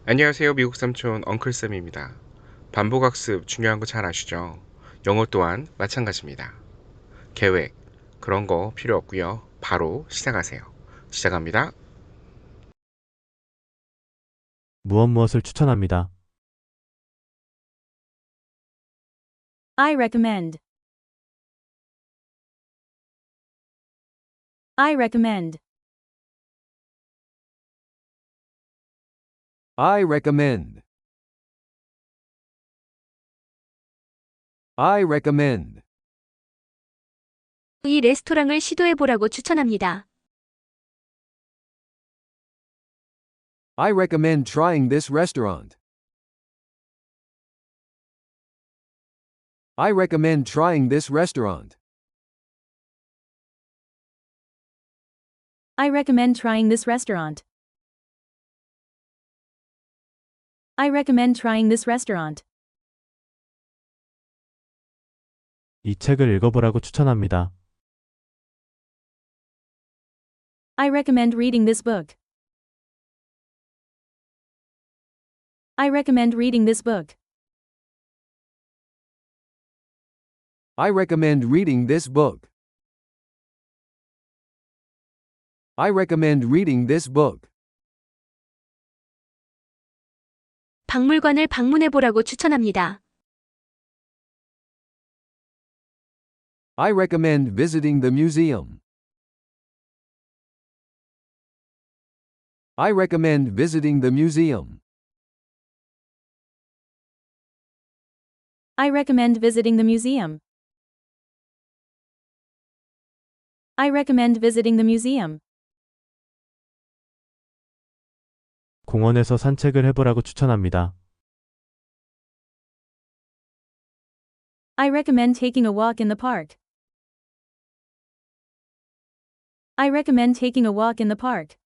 안녕하세요. 미국 삼촌 엉클쌤입니다. 반복학습 중요한 거 잘 아시죠? 영어 또한 마찬가지입니다. 계획, 그런 거 필요 없고요. 바로 시작하세요. 시작합니다. 무엇을 추천합니다. I recommend. I recommend. I recommend. I recommend. 이 레스토랑을 시도해보라고 추천합니다. I recommend trying this restaurant. I recommend trying this restaurant. I recommend trying this restaurant. I recommend trying this restaurant. 이 책을 읽어보라고 추천합니다. I recommend reading this book. I recommend reading this book. I recommend reading this book. I recommend reading this book. 박물관을 방문해보라고 추천합니다. I recommend visiting the museum. I recommend visiting the museum. I recommend visiting the museum. I recommend visiting the museum. 공원에서 산책을 해보라고 추천합니다. I recommend taking a walk in the park. I recommend taking a walk in the park.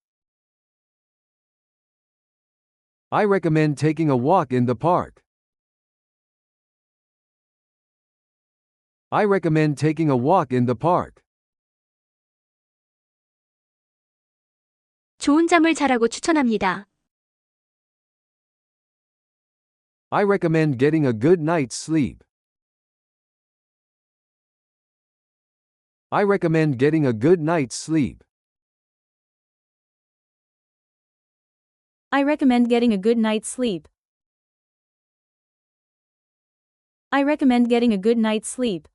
I recommend taking a walk in the park. I recommend taking a walk in the park. 좋은 잠을 자라고 추천합니다. I recommend getting a good night's sleep. I recommend getting a good night's sleep. I recommend getting a good night's sleep. I recommend getting a good night's sleep.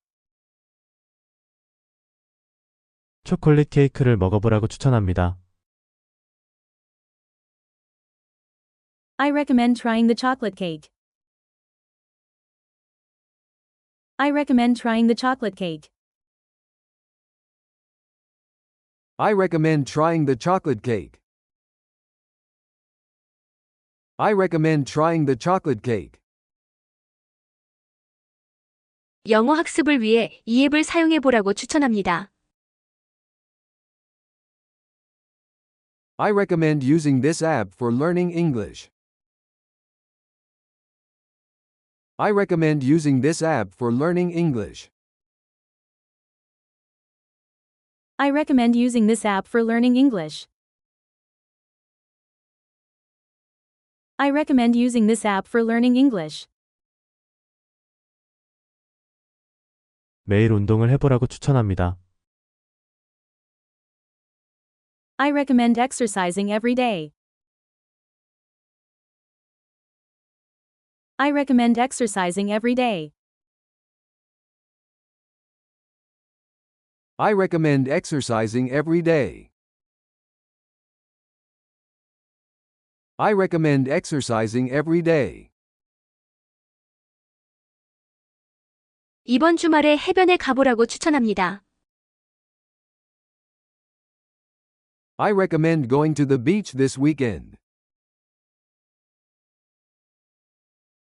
초콜릿 케이크를 먹어보라고 추천합니다. I recommend trying the chocolate cake. I recommend trying the chocolate cake. I recommend trying the chocolate cake. I recommend trying the chocolate cake. 영어 학습을 위해 이 앱을 사용해보라고 추천합니다. I recommend using this app for learning English. I recommend using this app for learning English. I recommend using this app for learning English. I recommend using this app for learning English. 매일 운동을 해보라고 추천합니다. I recommend exercising every day. I recommend exercising every day. I recommend exercising every day. I recommend exercising every day. 이번 주말에 해변에 가보라고 추천합니다. I recommend going to the beach this weekend.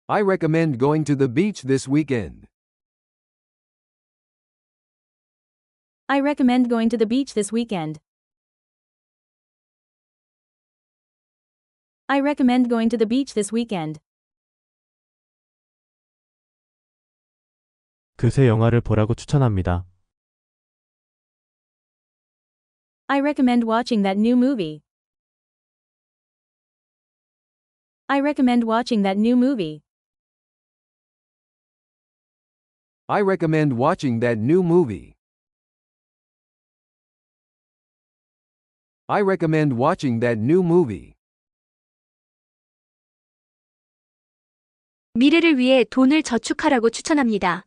I recommend going to the beach this weekend. I recommend going to the beach this weekend. I recommend going to the beach this weekend. 그새 영화를 보라고 추천합니다. I recommend watching that new movie. I recommend watching that new movie. I recommend watching that new movie. I recommend watching that new movie. 미래를 위해 돈을 저축하라고 추천합니다.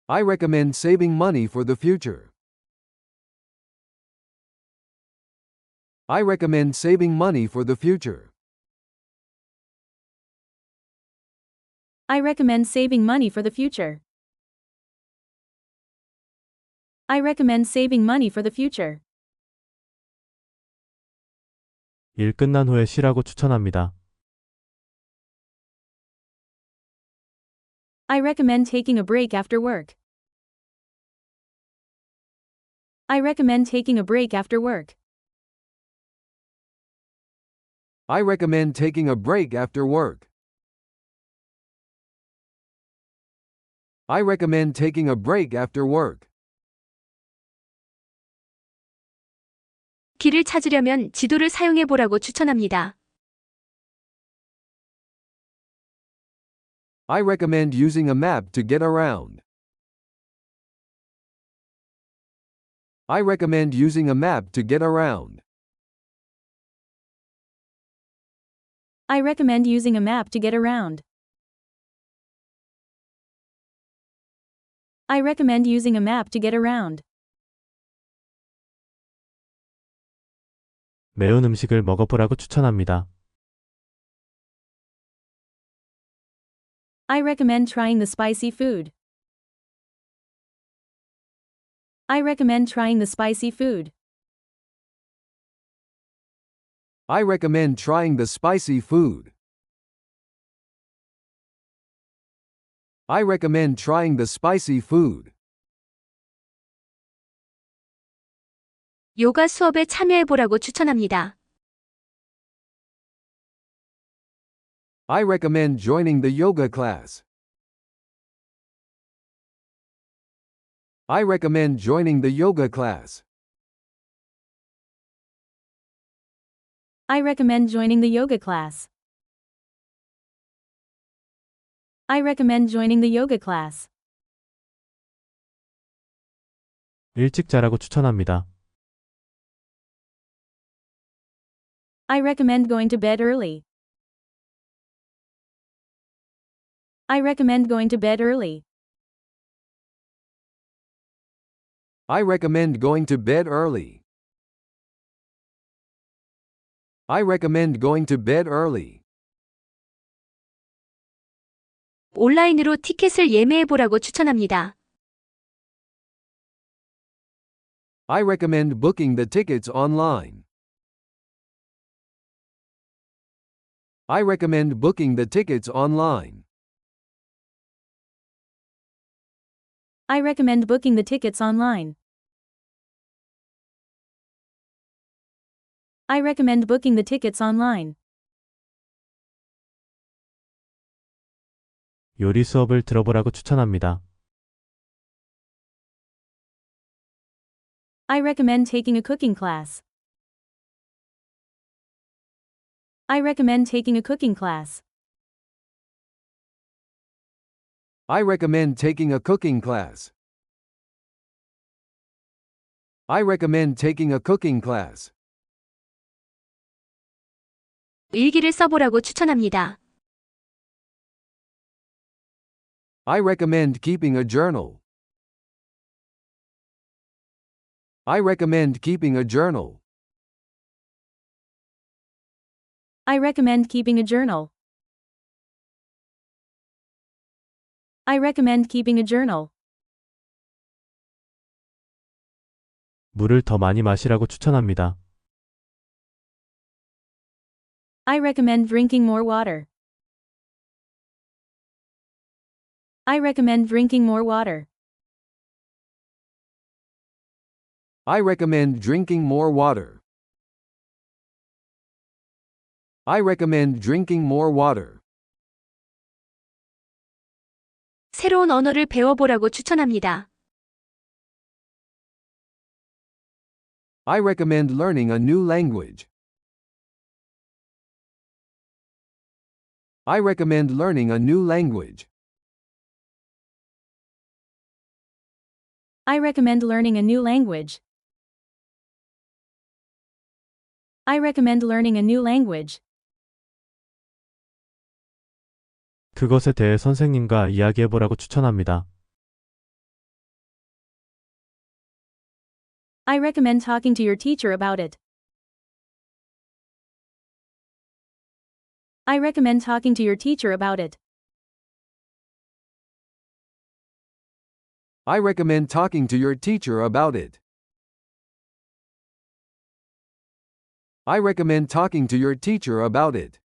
I recommend saving money for the future. I recommend saving money for the future. I recommend saving money for the future. I recommend saving money for the future. 일 끝난 후에 쉬라고 추천합니다. I recommend taking a break after work. I recommend taking a break after work. I recommend taking a break after work. I recommend taking a break after work. 길을 찾으려면 지도를 사용해 보라고 추천합니다. I recommend using a map to get around. I recommend using a map to get around. I recommend using a map to get around. I recommend using a map to get around. 매운 음식을 먹어보라고 추천합니다. I recommend trying the spicy food. I recommend trying the spicy food. I recommend trying the spicy food. I recommend trying the spicy food. 요가 수업에 참여해 보라고 추천합니다. I recommend joining the yoga class. I recommend joining the yoga class. I recommend joining the yoga class. I recommend joining the yoga class. 일찍 자라고 추천합니다. I recommend going to bed early. I recommend going to bed early. I recommend going to bed early. I recommend going to bed early. 온라인으로 티켓을 예매해 보라고 추천합니다. I recommend booking the tickets online. I recommend booking the tickets online. I recommend booking the tickets online. I recommend booking the tickets online. 요리 수업을 들어보라고 추천합니다. I recommend taking a cooking class. I recommend taking a cooking class. I recommend taking a cooking class. I recommend taking a cooking class. 일기를 써보라고 추천합니다. I recommend keeping a journal. I recommend keeping a journal. I recommend keeping a journal. I recommend keeping a journal. 물을 더 많이 마시라고 추천합니다. I recommend drinking more water. I recommend drinking more water. I recommend drinking more water. I recommend drinking more water. 새로운 언어를 배워보라고 추천합니다. I recommend learning a new language. I recommend learning a new language. I recommend learning a new language. I recommend learning a new language. 그것에 대해 선생님과 이야기해보라고 추천합니다. I recommend talking to your teacher about it. I recommend talking to your teacher about it. I recommend talking to your teacher about it. I recommend talking to your teacher about it.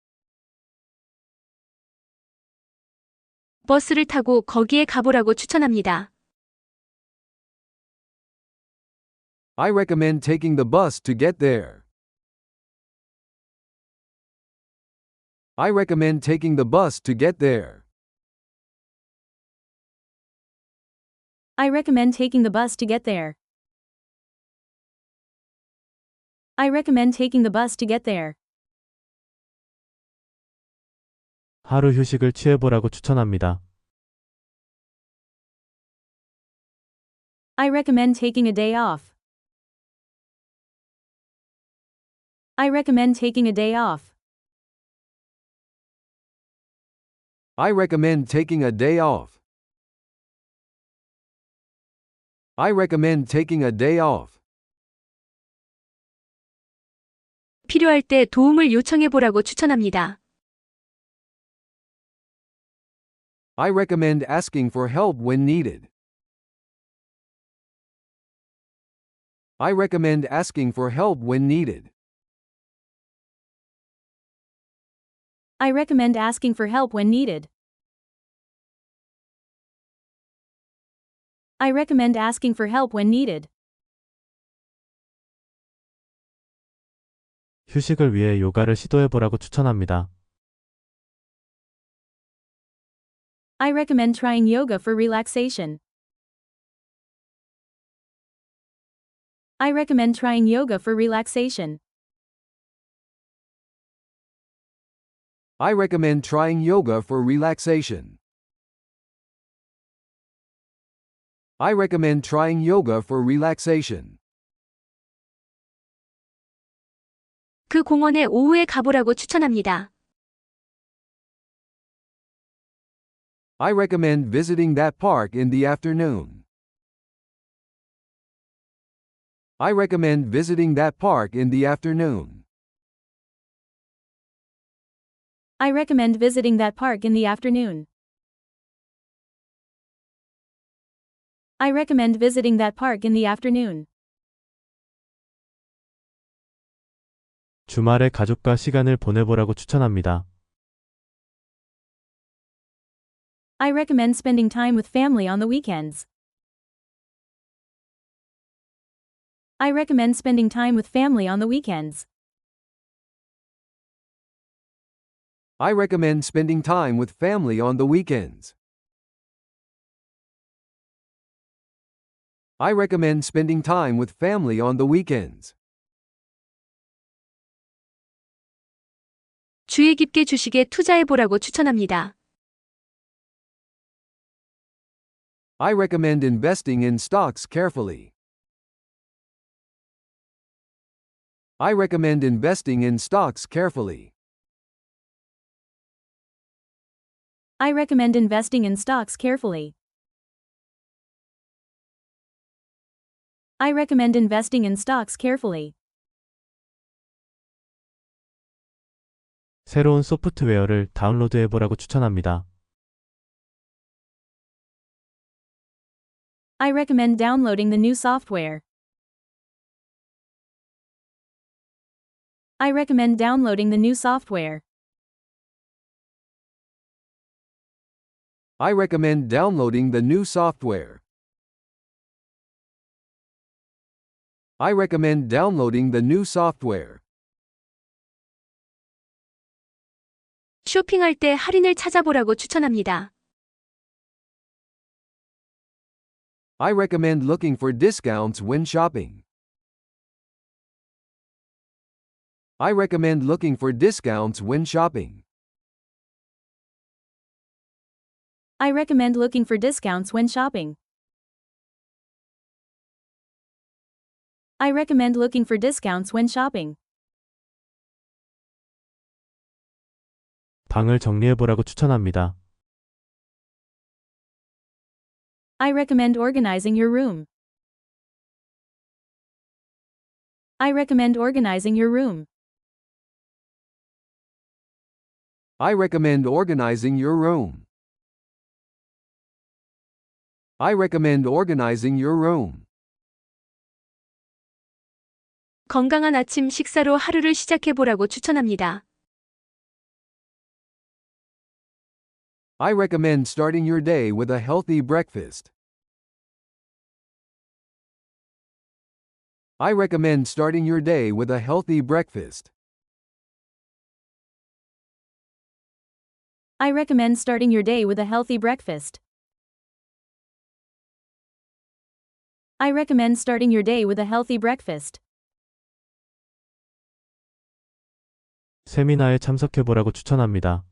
버스를 타고 거기에 가보라고 추천합니다. I recommend taking the bus to get there. I recommend taking the bus to get there. I recommend taking the bus to get there. I recommend taking the bus to get there. 하루 휴식을 취해보라고 추천합니다. I recommend taking a day off. I recommend taking a day off. I recommend taking a day off. I recommend taking a day off. 필요할 때 도움을 요청해보라고 추천합니다. I recommend asking for help when needed. I recommend asking for help when needed. I recommend asking for help when needed. I recommend asking for help when needed. 휴식을 위해 요가를 시도해보라고 추천합니다. I recommend trying yoga for relaxation. I recommend trying yoga for relaxation. I recommend trying yoga for relaxation. I recommend trying yoga for relaxation. 그 공원에 오후에 가보라고 추천합니다. I recommend visiting that park in the afternoon. I recommend visiting that park in the afternoon. I recommend visiting that park in the afternoon. I recommend visiting that park in the afternoon. 주말에 가족과 시간을 보내보라고 추천합니다. I recommend spending time with family on the weekends. I recommend spending time with family on the weekends. I recommend spending time with family on the weekends. I recommend spending time with family on the weekends. 주의 깊게 주식에 투자해보라고 추천합니다. I recommend investing in stocks carefully. I recommend investing in stocks carefully. I recommend investing in stocks carefully. I recommend investing in stocks carefully. 새로운 소프트웨어를 다운로드해보라고 추천합니다. I recommend downloading the new software. I recommend downloading the new software. I recommend downloading the new software. I recommend downloading the new software. 쇼핑할 때 할인을 찾아보라고 추천합니다. I recommend looking for discounts when shopping. I recommend looking for discounts when shopping. I recommend looking for discounts when shopping. I recommend looking for discounts when shopping. 방을 정리해보라고 추천합니다. I recommend organizing your room. I recommend organizing your room. I recommend organizing your room. I recommend organizing your room. 건강한 아침 식사로 하루를 시작해보라고 추천합니다. I recommend starting your day with a healthy breakfast. I recommend starting your day with a healthy breakfast. I recommend starting your day with a healthy breakfast. I recommend starting your day with a healthy breakfast. 세미나에 참석해보라고 추천합니다.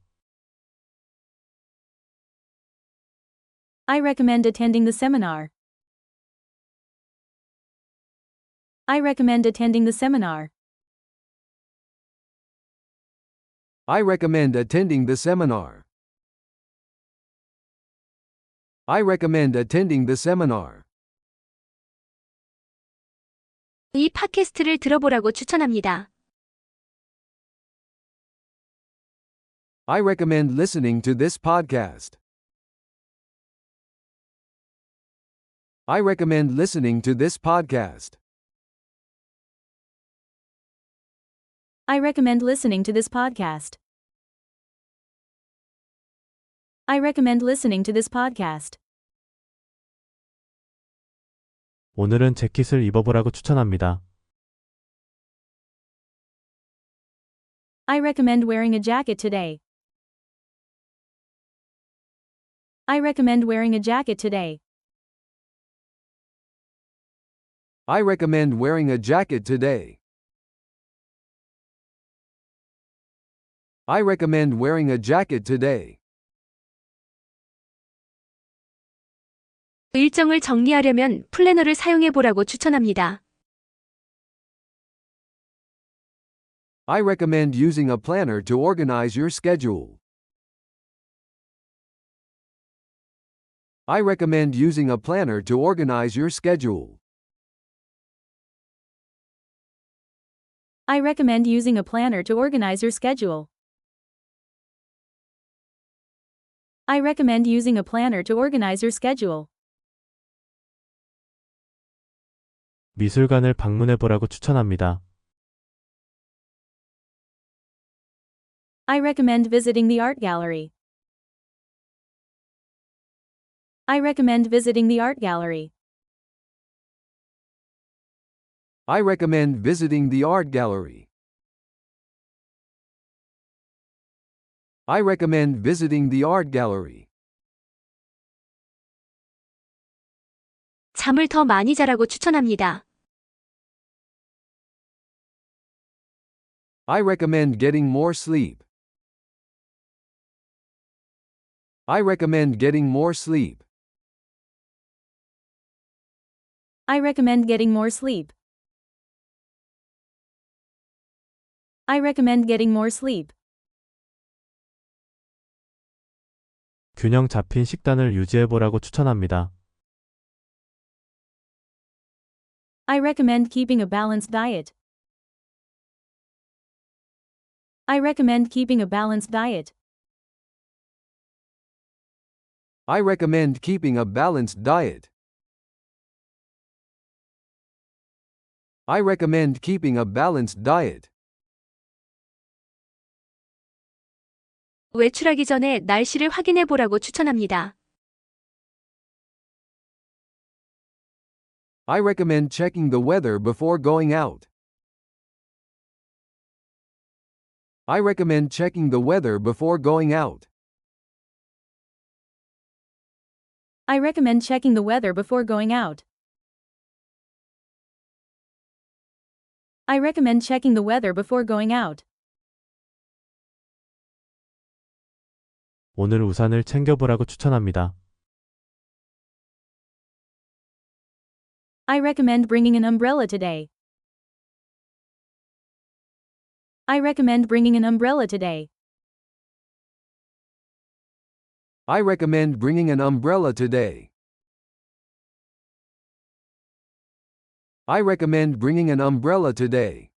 I recommend attending the seminar. I recommend attending the seminar. I recommend attending the seminar. I recommend attending the seminar. 이 팟캐스트를 들어보라고 추천합니다. I recommend listening to this podcast. I recommend listening to this podcast. I recommend listening to this podcast. I recommend listening to this podcast. 오늘은 재킷을 입어보라고 추천합니다. I recommend wearing a jacket today. I recommend wearing a jacket today. I recommend wearing a jacket today. I recommend wearing a jacket today. 일정을 정리하려면 플래너를 사용해보라고 추천합니다. I recommend using a planner to organize your schedule. I recommend using a planner to organize your schedule. I recommend using a planner to organize your schedule. I recommend using a planner to organize your schedule. 미술관을 방문해보라고 추천합니다. I recommend visiting the art gallery. I recommend visiting the art gallery. I recommend visiting the art gallery. I recommend visiting the art gallery. 잠을 더 많이 자라고 추천합니다. I recommend getting more sleep. I recommend getting more sleep. I recommend getting more sleep. I recommend getting more sleep. 균형 잡힌 식단을 유지해보라고 추천합니다. I recommend keeping a balanced diet. I recommend keeping a balanced diet. I recommend keeping a balanced diet. I recommend keeping a balanced diet. 외출하기 전에 날씨를 확인해보라고 추천합니다. I recommend checking the weather before going out. I recommend checking the weather before going out. I recommend checking the weather before going out. I recommend checking the weather before going out. 오늘 우산을 챙겨보라고 추천합니다. I recommend bringing an umbrella today. I recommend bringing an umbrella today. I recommend bringing an umbrella today. I recommend bringing an umbrella today.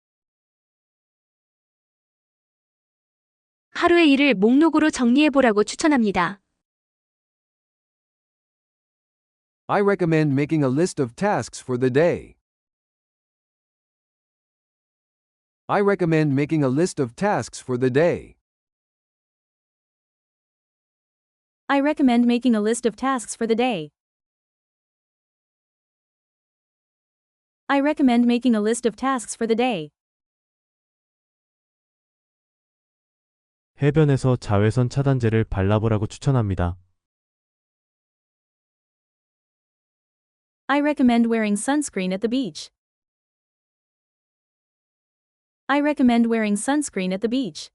하루의 일을 목록으로 정리해보라고 추천합니다. I recommend making a list of tasks for the day. I recommend making a list of tasks for the day. I recommend making a list of tasks for the day. I recommend making a list of tasks for the day. 해변에서 자외선 차단제를 발라보라고 추천합니다. I recommend wearing sunscreen at the beach. I recommend wearing sunscreen at the beach.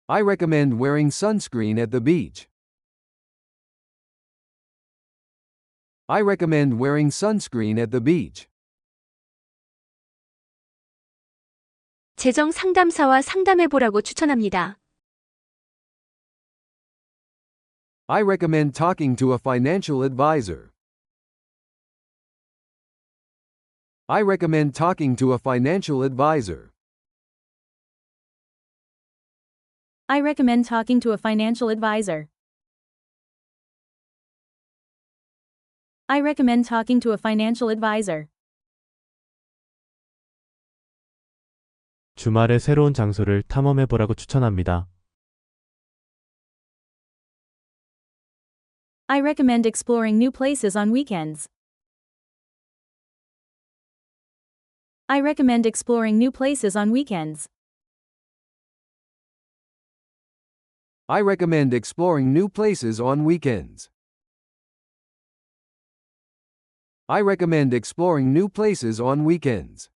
I recommend wearing sunscreen at the beach. I recommend wearing sunscreen at the beach. 재정 상담사와 상담해보라고 추천합니다. I recommend talking to a financial advisor. I recommend talking to a financial advisor. I recommend talking to a financial advisor. I recommend talking to a financial advisor. 주말에 새로운 장소를 탐험해보라고 추천합니다. I recommend exploring new places on weekends. I recommend exploring new places on weekends. I recommend exploring new places on weekends. I recommend exploring new places on weekends.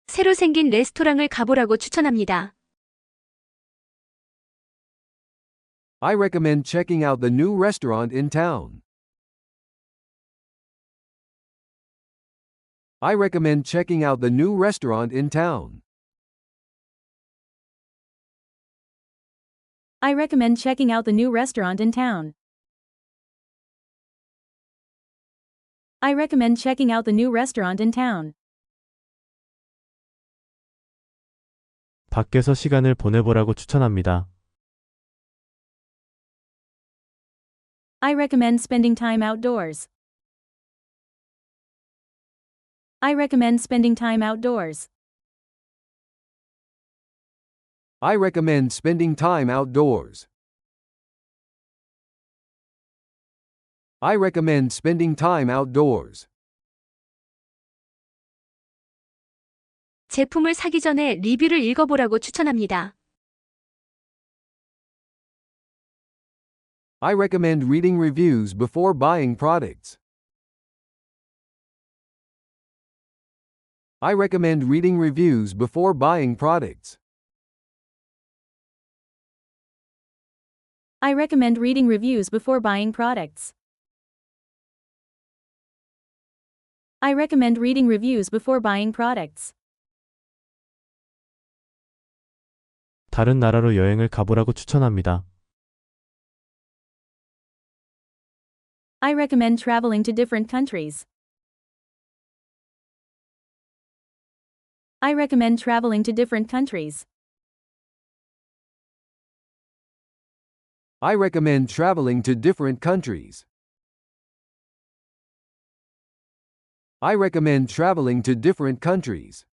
새로 생긴 레스토랑을 가보라고 추천합니다. I recommend checking out the new restaurant in town. I recommend checking out the new restaurant in town. I recommend checking out the new restaurant in town. I recommend checking out the new restaurant in town. 밖에서 시간을 보내보라고 추천합니다. I recommend spending time outdoors. I recommend spending time outdoors. I recommend spending time outdoors. I recommend spending time outdoors. 제품을 사기 전에 리뷰를 읽어보라고 추천합니다. I recommend reading reviews before buying products. I recommend reading reviews before buying products. I recommend reading reviews before buying products. I recommend reading reviews before buying products. 다른 나라로 여행을 가보라고 추천합니다. I recommend traveling to different countries. I recommend traveling to different countries. I recommend traveling to different countries. I recommend traveling to different countries.